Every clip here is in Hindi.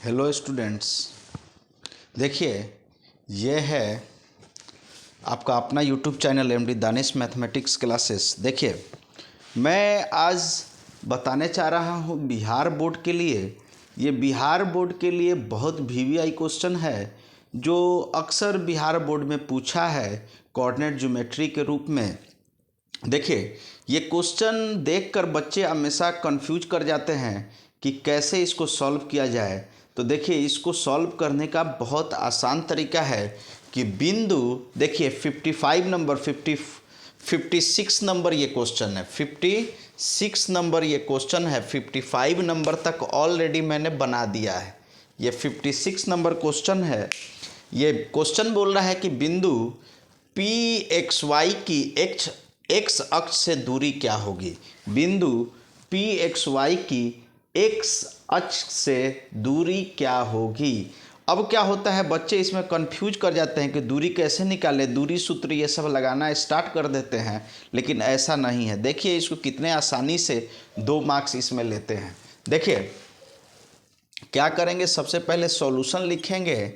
हेलो स्टूडेंट्स, देखिए ये है आपका अपना YouTube channel MD Danish mathematics classes. देखिए मैं आज बताने चाह रहा हूँ बिहार बोर्ड के लिए। ये बिहार बोर्ड के लिए बहुत वीवीआई क्वेश्चन है जो अक्सर बिहार बोर्ड में पूछा है कोऑर्डिनेट ज्योमेट्री के रूप में। देखिए ये क्वेश्चन देखकर बच्चे हमेशा कंफ्यूज कर जाते हैं कि कैसे इसको सॉल्व किया जाए। तो देखिए इसको सॉल्व करने का बहुत आसान तरीका है कि बिंदु, देखिए 55 नंबर 56 नंबर ये क्वेश्चन है, 56 नंबर ये क्वेश्चन है। 55 नंबर तक ऑलरेडी मैंने बना दिया है। ये 56 नंबर क्वेश्चन है। ये क्वेश्चन बोल रहा है कि बिंदु पी एक्स वाई की एक्स अक्ष से दूरी क्या होगी। बिंदु पी एक्स वाई की एक्स अक्ष से दूरी क्या होगी। अब क्या होता है, बच्चे इसमें कंफ्यूज कर जाते हैं कि दूरी कैसे निकालें, दूरी सूत्र ये सब लगाना स्टार्ट कर देते हैं, लेकिन ऐसा नहीं है। देखिए इसको कितने आसानी से 2 मार्क्स इसमें लेते हैं। देखिए क्या करेंगे, सबसे पहले सॉल्यूशन लिखेंगे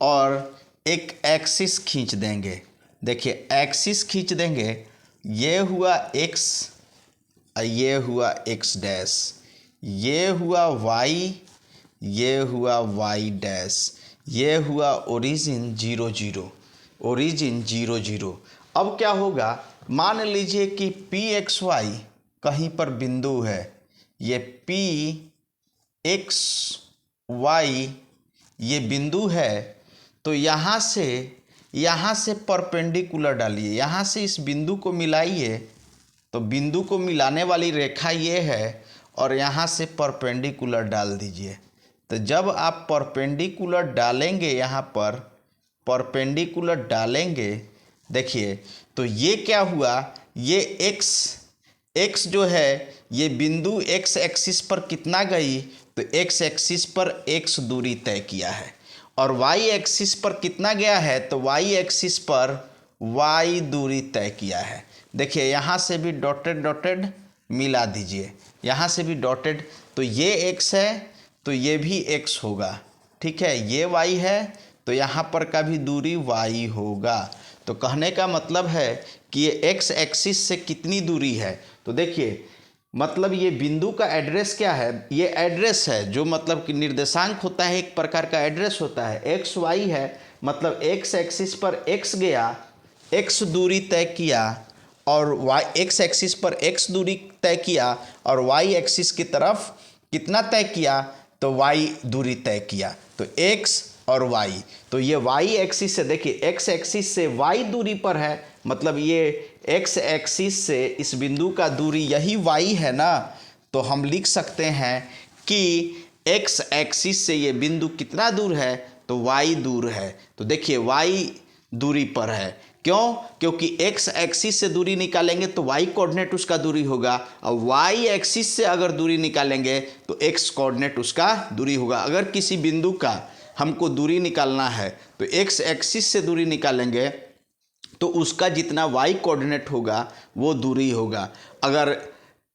और एक एक्सिस खींच देंगे। देखिए एक्सिस खींच देंगे, ये हुआ x, ये हुआ x डैश, ये हुआ y, ये हुआ y डैश, ये हुआ ओरिजिन 0 0, ओरिजिन 0 0। अब क्या होगा, मान लीजिए कि पी एक्स वाई कहीं पर बिंदु है, ये पी एक्स वाई ये बिंदु है, तो यहाँ से परपेंडिकुलर डालिए, यहाँ से इस बिंदु को मिलाइए, तो बिंदु को मिलाने वाली रेखा ये है, और यहाँ से परपेंडिकुलर डाल दीजिए। तो जब आप परपेंडिकुलर डालेंगे, यहाँ पर परपेंडिकुलर डालेंगे, देखिए तो ये क्या हुआ, ये एक्स जो है ये बिंदु एक्स एक्सिस पर कितना गई, तो एक्स एक्सिस पर x दूरी तय किया है, और y एक्सिस पर कितना गया है, तो y एक्सिस पर y दूरी तय किया है। देखिए यहाँ से भी डॉटेड डॉटेड मिला दीजिए, यहाँ से भी डॉटेड, तो ये x है तो ये भी x होगा, ठीक है। ये y है तो यहाँ पर का भी दूरी y होगा। तो कहने का मतलब है कि ये x एक्सिस से कितनी दूरी है। तो देखिए मतलब ये बिंदु का एड्रेस क्या है, ये एड्रेस है, जो मतलब कि निर्देशांक होता है, एक प्रकार का एड्रेस होता है। एक्स वाई है, मतलब एक्स एक्सिस पर एक्स गया, एक्स दूरी तय किया, और वाई एक्स एक्सिस पर एक्स दूरी तय किया, और वाई एक्सिस की तरफ कितना तय किया, तो वाई दूरी तय किया। तो एक्स और वाई, तो ये वाई एक्सिस से, देखिए एक्स एक्सिस से वाई दूरी पर है, मतलब ये एक्स एक्सिस से इस बिंदु का दूरी यही y है ना। तो हम लिख सकते हैं कि एक्स एक्सिस से ये बिंदु कितना दूर है, तो y दूर है। तो देखिए y दूरी पर है, क्यों, क्योंकि x एक्सिस से दूरी निकालेंगे तो y कोऑर्डिनेट उसका दूरी होगा, और y एक्सिस से अगर दूरी निकालेंगे तो x कोऑर्डिनेट उसका दूरी होगा। अगर किसी बिंदु का हमको दूरी निकालना है तो x एक्सिस से दूरी निकालेंगे तो उसका जितना y कोऑर्डिनेट होगा वो दूरी होगा। अगर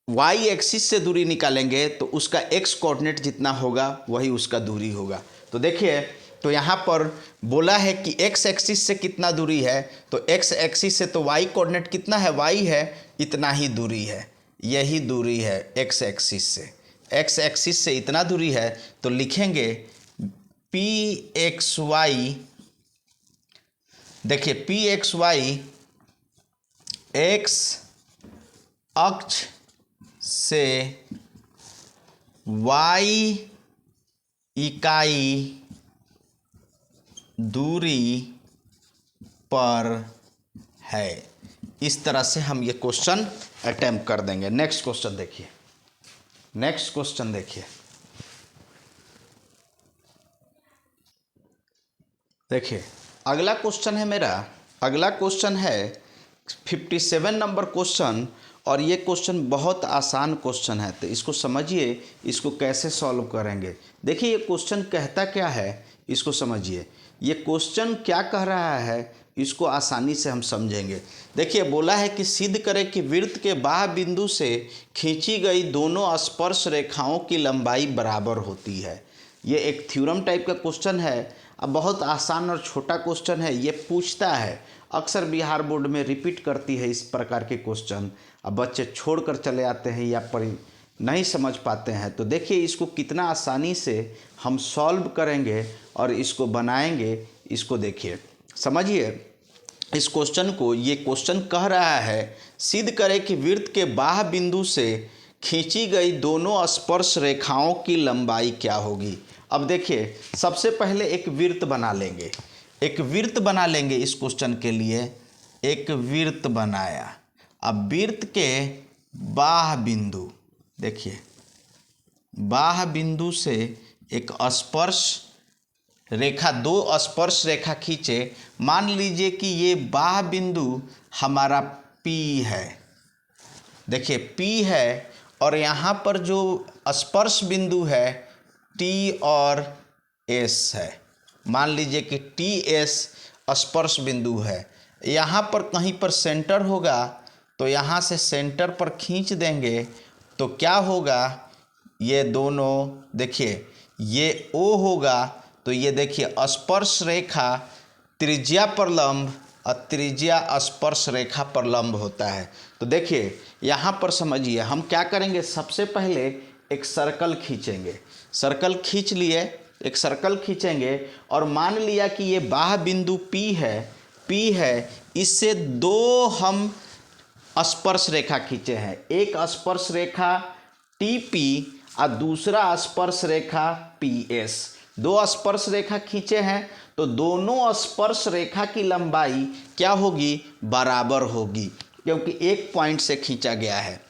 y एक्सिस से दूरी निकालेंगे तो उसका x कोऑर्डिनेट जितना होगा वही उसका दूरी होगा। तो देखिए तो यहाँ पर बोला है कि x एक्सिस से कितना दूरी है, तो x एक्सिस से तो y कोऑर्डिनेट कितना है, y है, इतना ही दूरी है, यही दूरी है x एक्सिस से। x एक्सिस से इतना दूरी है, तो लिखेंगे पी एक्स वाई, देखिए पी एक्स वाई एक्स अक्ष से y इकाई दूरी पर है। इस तरह से हम ये क्वेश्चन अटेम्प्ट कर देंगे। नेक्स्ट क्वेश्चन देखिए, नेक्स्ट क्वेश्चन देखिए, देखिए अगला क्वेश्चन है मेरा, अगला क्वेश्चन है 57 नंबर क्वेश्चन, और ये क्वेश्चन बहुत आसान क्वेश्चन है। तो इसको समझिए, इसको कैसे सॉल्व करेंगे। देखिए ये क्वेश्चन कहता क्या है, इसको समझिए। ये क्वेश्चन क्या कह रहा है, इसको आसानी से हम समझेंगे। देखिए बोला है कि सिद्ध करें कि वृत्त के बाह्य बिंदु से खींची गई दोनों स्पर्श रेखाओं की लंबाई बराबर होती है। ये एक थ्योरम टाइप का क्वेश्चन है। अब बहुत आसान और छोटा क्वेश्चन है, ये पूछता है, अक्सर बिहार बोर्ड में रिपीट करती है इस प्रकार के क्वेश्चन। अब बच्चे छोड़कर चले आते हैं या नहीं समझ पाते हैं। तो देखिए इसको कितना आसानी से हम सॉल्व करेंगे और इसको बनाएंगे। इसको देखिए, समझिए इस क्वेश्चन को। ये क्वेश्चन कह रहा है सिद्ध करें कि वृत्त के बाह्य बिंदु से खींची गई दोनों स्पर्श रेखाओं की लंबाई क्या होगी। अब देखिए सबसे पहले एक वृत्त बना लेंगे, एक वृत्त बना लेंगे इस क्वेश्चन के लिए। एक वृत्त बनाया। अब वृत्त के बाह्य बिंदु, देखिए बाह्य बिंदु से एक स्पर्श रेखा, दो स्पर्श रेखा खींचे। मान लीजिए कि ये बाह्य बिंदु हमारा P है, देखिए P है, और यहाँ पर जो स्पर्श बिंदु है T और S है। मान लीजिए कि TS स्पर्श बिंदु है। यहाँ पर कहीं पर सेंटर होगा तो यहाँ से सेंटर पर खींच देंगे तो क्या होगा, ये दोनों देखिए ये O होगा तो ये देखिए स्पर्श रेखा त्रिज्या पर लंब और त्रिज्या स्पर्श रेखा पर लंब होता है। तो देखिए यहाँ पर समझिए हम क्या करेंगे, सबसे पहले एक सर्कल खींचेंगे। सर्कल खींच लिए, एक सर्कल खींचेंगे और मान लिया कि ये बाह्य बिंदु P है, इससे दो हम स्पर्श रेखा खींचे हैं। एक स्पर्श रेखा TP और दूसरा स्पर्श रेखा PS। दो स्पर्श रेखा खींचे हैं तो दोनों स्पर्श रेखा की लंबाई क्या होगी, बराबर होगी, क्योंकि एक पॉइंट से खींचा गया है।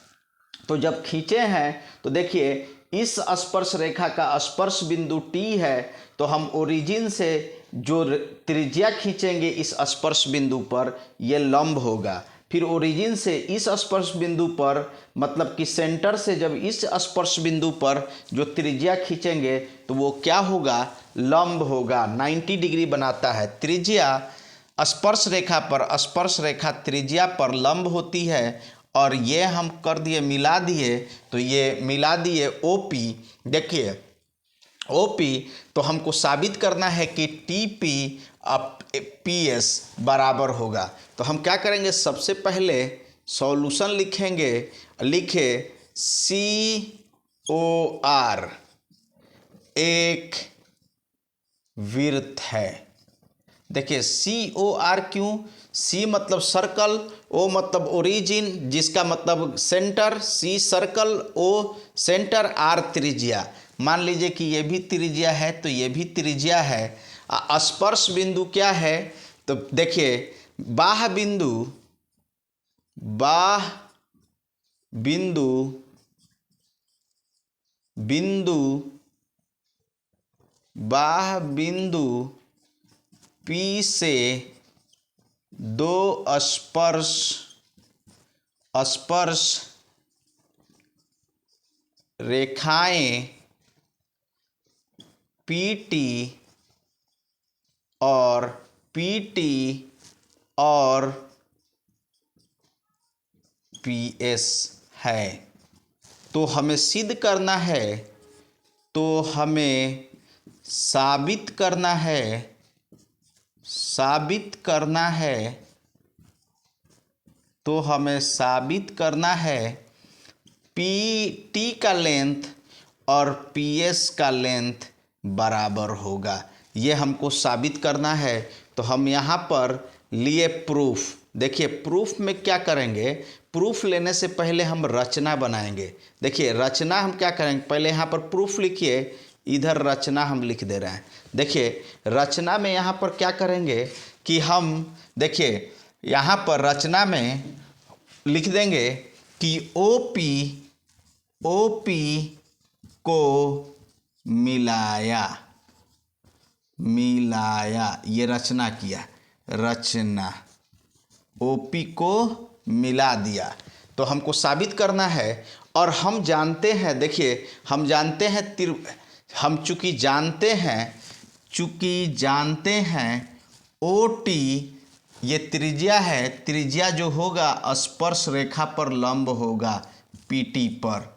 तो जब खींचे हैं तो देखिए इस स्पर्श रेखा का स्पर्श बिंदु T है, तो हम ओरिजिन से जो त्रिज्या खींचेंगे इस स्पर्श बिंदु पर, यह लंब होगा। फिर ओरिजिन से इस स्पर्श बिंदु पर, मतलब कि सेंटर से जब इस स्पर्श बिंदु पर जो त्रिज्या खींचेंगे तो वो क्या होगा, लंब होगा। 90 डिग्री बनाता है। त्रिज्या स्पर्श रेखा पर, स्पर्श रेखा त्रिज्या पर लंब होती है। और ये हम कर दिए, मिला दिए, तो ये मिला दिए OP। देखिए OP, तो हमको साबित करना है कि TP अब PS बराबर होगा। तो हम क्या करेंगे, सबसे पहले सॉल्यूशन लिखेंगे। लिखे COR एक वृत्त है। देखिए COR क्यों, C मतलब सर्कल, O मतलब ओरिजिन जिसका मतलब centre, C circle, O centre, R त्रिज्या। मान लीजिए कि ये भी त्रिज्या है तो ये भी त्रिज्या है। स्पर्श बिंदु क्या है, तो देखिए बाह्य बिंदु, बाह्य बिंदु बाह्य बिंदु P से दो स्पर्श रेखाएं PT और PS है। तो हमें सिद्ध करना है, तो हमें साबित करना है, PT का लेंथ और PS का लेंथ बराबर होगा। ये हमको साबित करना है। तो हम यहाँ पर लिए प्रूफ। देखिए प्रूफ में क्या करेंगे, प्रूफ लेने से पहले हम रचना बनाएंगे। देखिए रचना हम क्या करेंगे, पहले यहाँ पर प्रूफ लिखिए, इधर रचना हम लिख दे रहे हैं। देखिए रचना में यहाँ पर क्या करेंगे कि हम, देखिए यहाँ पर रचना में लिख देंगे कि OP को मिलाया, ये रचना किया, रचना OP को मिला दिया। तो हमको साबित करना है। और हम जानते हैं, देखिए हम जानते हैं, हम चूँकि जानते हैं OT ये त्रिज्या है, त्रिज्या जो होगा स्पर्श रेखा पर लंब होगा PT पर।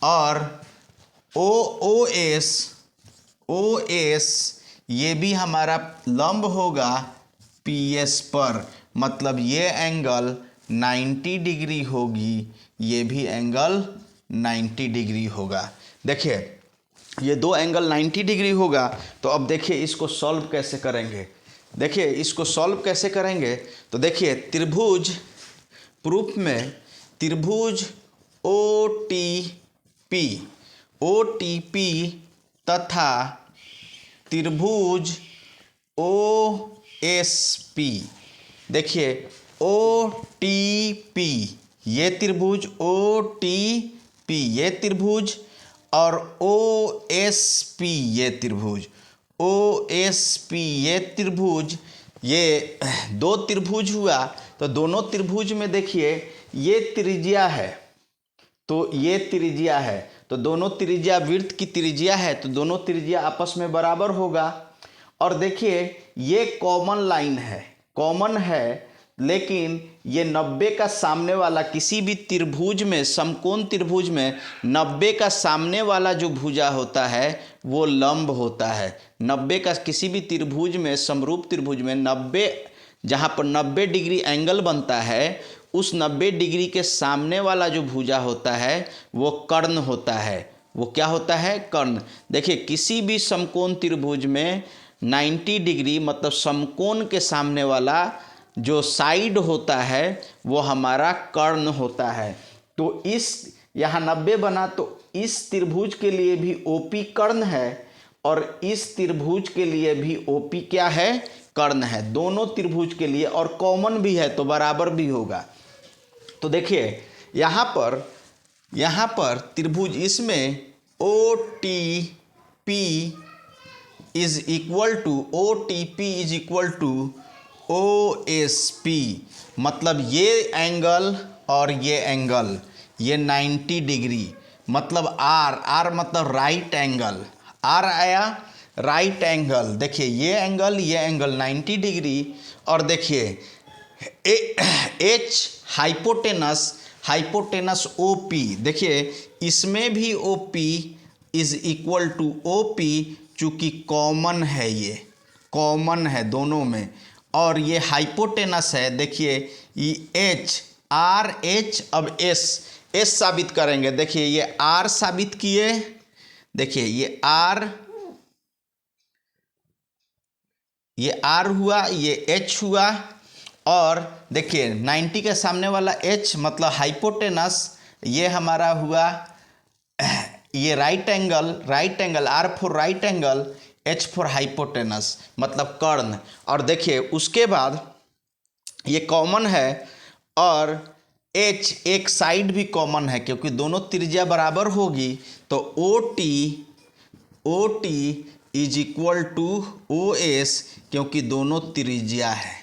और OS ओ एस ये भी हमारा लंब होगा पी एस पर, मतलब ये एंगल 90 डिग्री होगी, ये भी एंगल 90 डिग्री होगा। देखिए ये दो एंगल 90 डिग्री होगा। तो अब देखिए इसको सॉल्व कैसे करेंगे। देखिए इसको सॉल्व कैसे करेंगे, तो देखिए त्रिभुज प्रूफ में त्रिभुज ओ टी पी तथा त्रिभुज ओ एस पी, देखिए ओ टी पी ये त्रिभुज, ओ टी पी ये त्रिभुज, और ओ एस पी ये त्रिभुज, ओ एस पी ये त्रिभुज, ये दो त्रिभुज हुआ। तो दोनों त्रिभुज में देखिए ये त्रिज्या है, तो ये त्रिज्या है, तो दोनों त्रिज्या वृत्त की त्रिज्या है, तो दोनों त्रिज्या आपस में बराबर होगा। और देखिए ये कॉमन लाइन है, कॉमन है, लेकिन ये 90 का सामने वाला किसी भी त्रिभुज में, समकोण त्रिभुज में 90 का सामने वाला जो भुजा होता है वो लंब होता है। 90 का किसी भी त्रिभुज में, समरूप त्रिभुज में 90, जहाँ पर 90 डिग्री एंगल बनता है, उस 90 डिग्री के सामने वाला जो भुजा होता है वो कर्ण होता है। वो क्या होता है? कर्ण। देखिए किसी भी समकोण त्रिभुज में 90 डिग्री मतलब समकोण के सामने वाला जो साइड होता है वो हमारा कर्ण होता है। तो इस यहाँ 90 बना, तो इस त्रिभुज के लिए भी ओपी कर्ण है और इस त्रिभुज के लिए भी ओपी क्या है? कर्ण है, दोनों त्रिभुज के लिए, और कॉमन भी है तो बराबर भी होगा। तो देखिए यहाँ पर त्रिभुज इसमें O T P is equal to O S P, मतलब ये एंगल और ये एंगल ये 90 डिग्री, मतलब आर मतलब राइट एंगल, आर आया राइट एंगल। देखिए ये एंगल 90 डिग्री, और देखिए एच हाइपोटेनस ओ पी, देखिए इसमें भी O P is equal to O P, चूँकि कॉमन है, ये कॉमन है दोनों में, और ये हाइपोटेनस है। देखिए ये एच आर एच, अब एस साबित करेंगे। देखिए ये आर साबित किए, देखिए ये आर हुआ, ये एच हुआ, और देखिए 90 के सामने वाला एच मतलब हाइपोटेनस, ये हमारा हुआ ये right angle R for right angle, H for hypotenuse मतलब कर्ण। और देखिए उसके बाद ये कॉमन है, और एच एक साइड भी कॉमन है, क्योंकि दोनों त्रिज्या बराबर होगी। तो O T is equal to O S, क्योंकि दोनों त्रिज्या है।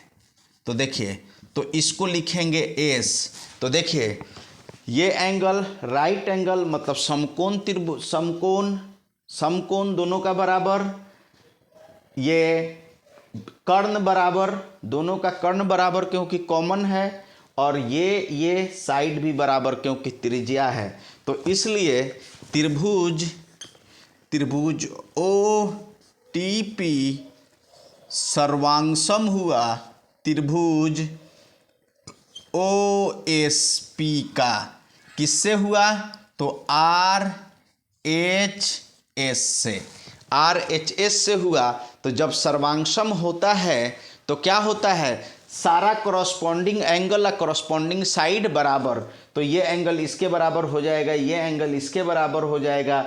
तो देखिए, तो इसको लिखेंगे एस। तो देखिए ये एंगल राइट एंगल मतलब समकोण त्रिभुज, समकोण दोनों का बराबर, ये कर्ण बराबर, दोनों का कर्ण बराबर क्योंकि कॉमन है, और ये साइड भी बराबर क्योंकि त्रिज्या है। तो इसलिए त्रिभुज ओ टी पी सर्वांगसम हुआ त्रिभुज ओ एस पी का। किससे हुआ? तो आर एच एस से हुआ। तो जब सर्वांगसम होता है तो क्या होता है? सारा करस्पॉन्डिंग एंगल या करस्पॉन्डिंग साइड बराबर। तो ये एंगल इसके बराबर हो जाएगा, ये एंगल इसके बराबर हो जाएगा,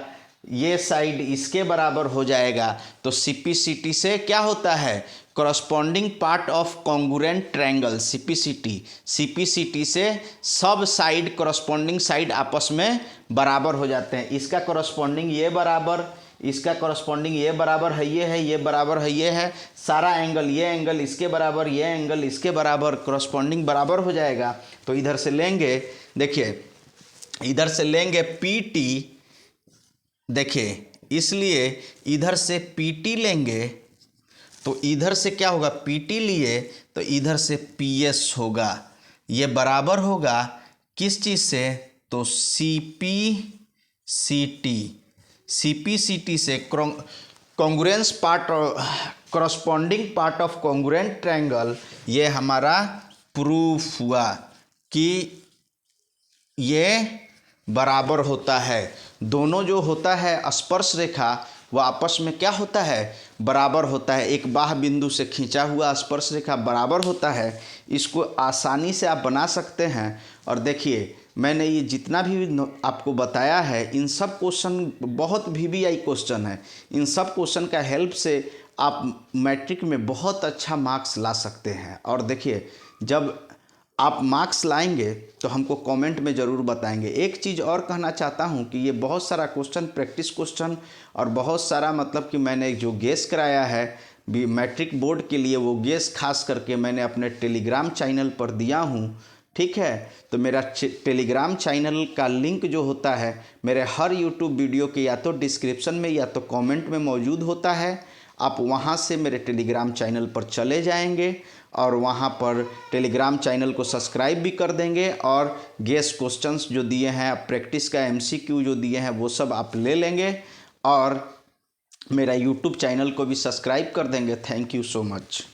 ये साइड इसके बराबर हो जाएगा। तो सीपीसीटी से क्या होता है? Corresponding part of congruent triangle, CPCT से सब साइड करस्पॉन्डिंग साइड आपस में बराबर हो जाते हैं। इसका करस्पॉन्डिंग ये बराबर, इसका करस्पॉन्डिंग ये बराबर है, ये बराबर है, ये है, सारा एंगल, ये एंगल इसके बराबर, ये एंगल इसके बराबर, करस्पॉन्डिंग बराबर हो जाएगा। तो इधर से लेंगे, देखिए इधर से लेंगे पीटी, देखिए इसलिए इधर से पीटी लेंगे, तो इधर से क्या होगा? पीटी लिए तो इधर से पीएस होगा। ये बराबर होगा किस चीज़ से? तो सीपीसीटी से congruence part, corresponding part of congruent triangle, ये हमारा प्रूफ हुआ कि ये बराबर होता है। दोनों जो होता है स्पर्श रेखा वह आपस में क्या होता है, बराबर होता है। एक बाह्य बिंदु से खींचा हुआ स्पर्श रेखा बराबर होता है। इसको आसानी से आप बना सकते हैं। और देखिए मैंने ये जितना भी आपको बताया है, इन सब क्वेश्चन बहुत VVI क्वेश्चन है। इन सब क्वेश्चन का हेल्प से आप मैट्रिक में बहुत अच्छा मार्क्स ला सकते हैं। और देखिए जब आप मार्क्स लाएंगे तो हमको कमेंट में ज़रूर बताएंगे। एक चीज़ और कहना चाहता हूँ कि ये बहुत सारा क्वेश्चन प्रैक्टिस क्वेश्चन और बहुत सारा मतलब कि मैंने जो गेस कराया है भी मैट्रिक बोर्ड के लिए, वो गेस खास करके मैंने अपने टेलीग्राम चैनल पर दिया हूँ। ठीक है, तो मेरा टेलीग्राम चैनल का लिंक जो होता है मेरे हर यूट्यूब वीडियो के या तो डिस्क्रिप्शन में या तो कमेंट में मौजूद होता है। आप वहां से मेरे टेलीग्राम चैनल पर चले जाएंगे और वहां पर टेलीग्राम चैनल को सब्सक्राइब भी कर देंगे और गेस क्वेश्चंस जो दिए हैं, प्रैक्टिस का MCQ जो दिए हैं वो सब आप ले लेंगे और मेरा यूट्यूब चैनल को भी सब्सक्राइब कर देंगे। Thank you so much.